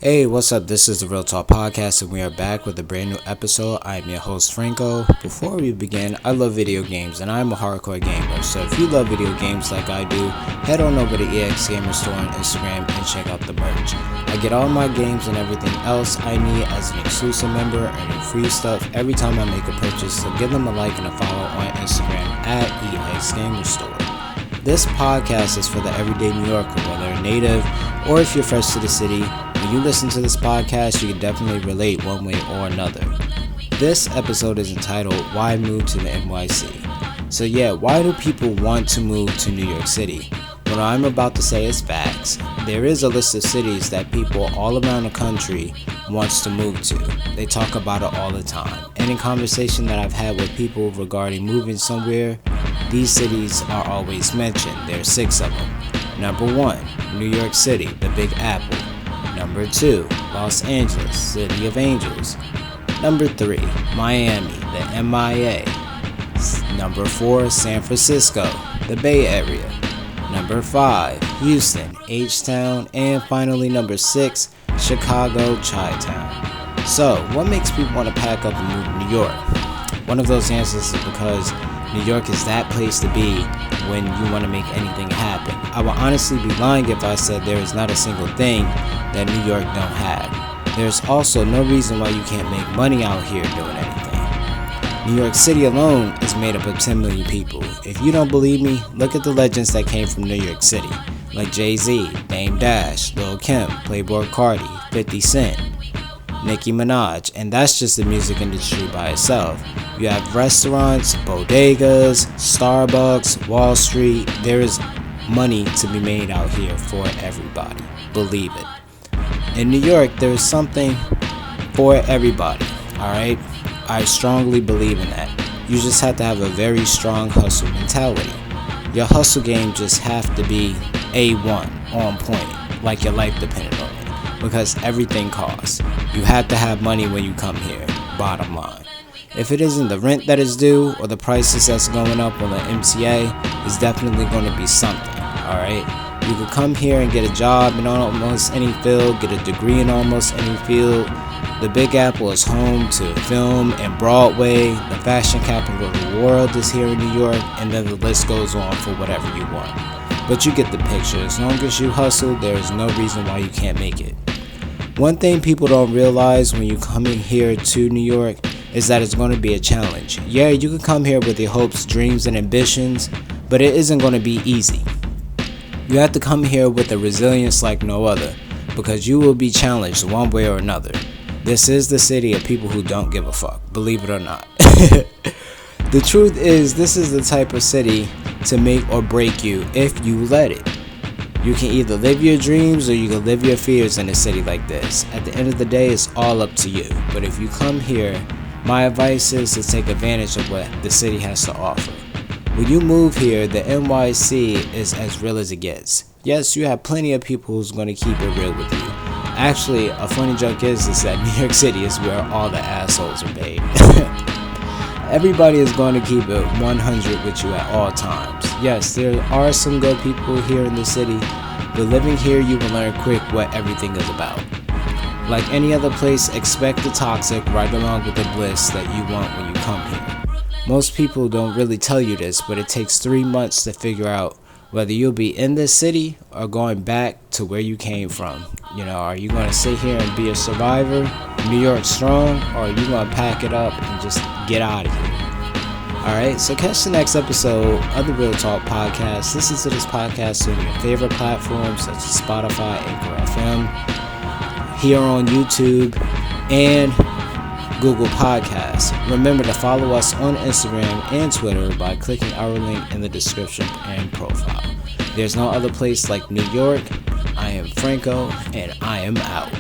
Hey, what's up? This is the Real Talk Podcast, and we are back with a brand new episode. I am your host, Franco. Before we begin, I love video games, and I'm a hardcore gamer. So if you love video games like I do, head on over to EX Gamer Store on Instagram and check out the merch. I get all my games and everything else I need as an exclusive member, earning free stuff every time I make a purchase. So give them a like and a follow on Instagram at EX Gamer Store. This podcast is for the everyday New Yorker, whether a native or if you're fresh to the city. When you listen to this podcast, you can definitely relate one way or another. This episode is entitled, Why Move to the NYC? So why do people want to move to New York City? What I'm about to say is facts. There is a list of cities that people all around the country wants to move to. They talk about it all the time. And in conversation that I've had with people regarding moving somewhere, these cities are always mentioned. There are 6 of them. Number 1, New York City, the Big Apple. Number 2, Los Angeles, City of Angels. Number 3, Miami, the MIA. Number 4, San Francisco, the Bay Area. Number 5, Houston, H-Town. And finally, number 6, Chicago, Chi-Town. So, what makes people want to pack up and move to New York? One of those answers is because New York is that place to be when you want to make anything happen. I would honestly be lying if I said there is not a single thing that New York don't have. There's also no reason why you can't make money out here doing anything. New York City alone is made up of 10 million people. If you don't believe me, look at the legends that came from New York City, like Jay-Z, Dame Dash, Lil Kim, Playboi Carti, 50 Cent, Nicki Minaj, and that's just the music industry by itself. You have restaurants, bodegas, Starbucks, Wall Street. There is money to be made out here for everybody. Believe it. In New York, there is something for everybody, alright? I strongly believe in that. You just have to have a very strong hustle mentality. Your hustle game just have to be A1, on point, like your life depended on it, because everything costs. You have to have money when you come here, bottom line. If it isn't the rent that is due or the prices that's going up on the MTA, it's definitely going to be something, alright? You could come here and get a job in almost any field, get a degree in almost any field. The Big Apple is home to film and Broadway. The fashion capital of the world is here in New York, and then the list goes on for whatever you want. But you get the picture. As long as you hustle, there is no reason why you can't make it. One thing people don't realize when you coming here to New York is that it's going to be a challenge. Yeah, you can come here with your hopes, dreams, and ambitions, but it isn't going to be easy. You have to come here with a resilience like no other, because you will be challenged one way or another. This is the city of people who don't give a fuck, believe it or not. The truth is, this is the type of city to make or break you if you let it. You can either live your dreams or you can live your fears in a city like this. At the end of the day, it's all up to you. But if you come here, my advice is to take advantage of what the city has to offer. When you move here, the NYC is as real as it gets. Yes, you have plenty of people who's going to keep it real with you. Actually, a funny joke is that New York City is where all the assholes are made. Everybody is going to keep it 100 with you at all times. Yes, there are some good people here in the city, but living here you will learn quick what everything is about. Like any other place, expect the toxic right along with the bliss that you want when you come here. Most people don't really tell you this, but it takes 3 months to figure out whether you'll be in this city or going back to where you came from. Are you going to sit here and be a survivor, New York strong, or are you going to pack it up and just get out of here? Alright, so catch the next episode of the Real Talk Podcast. Listen to this podcast on your favorite platforms such as Spotify, Anchor FM, here on YouTube, and Google Podcasts. Remember to follow us on Instagram and Twitter by clicking our link in the description and profile. There's no other place like New York. I am Franco, and I am out.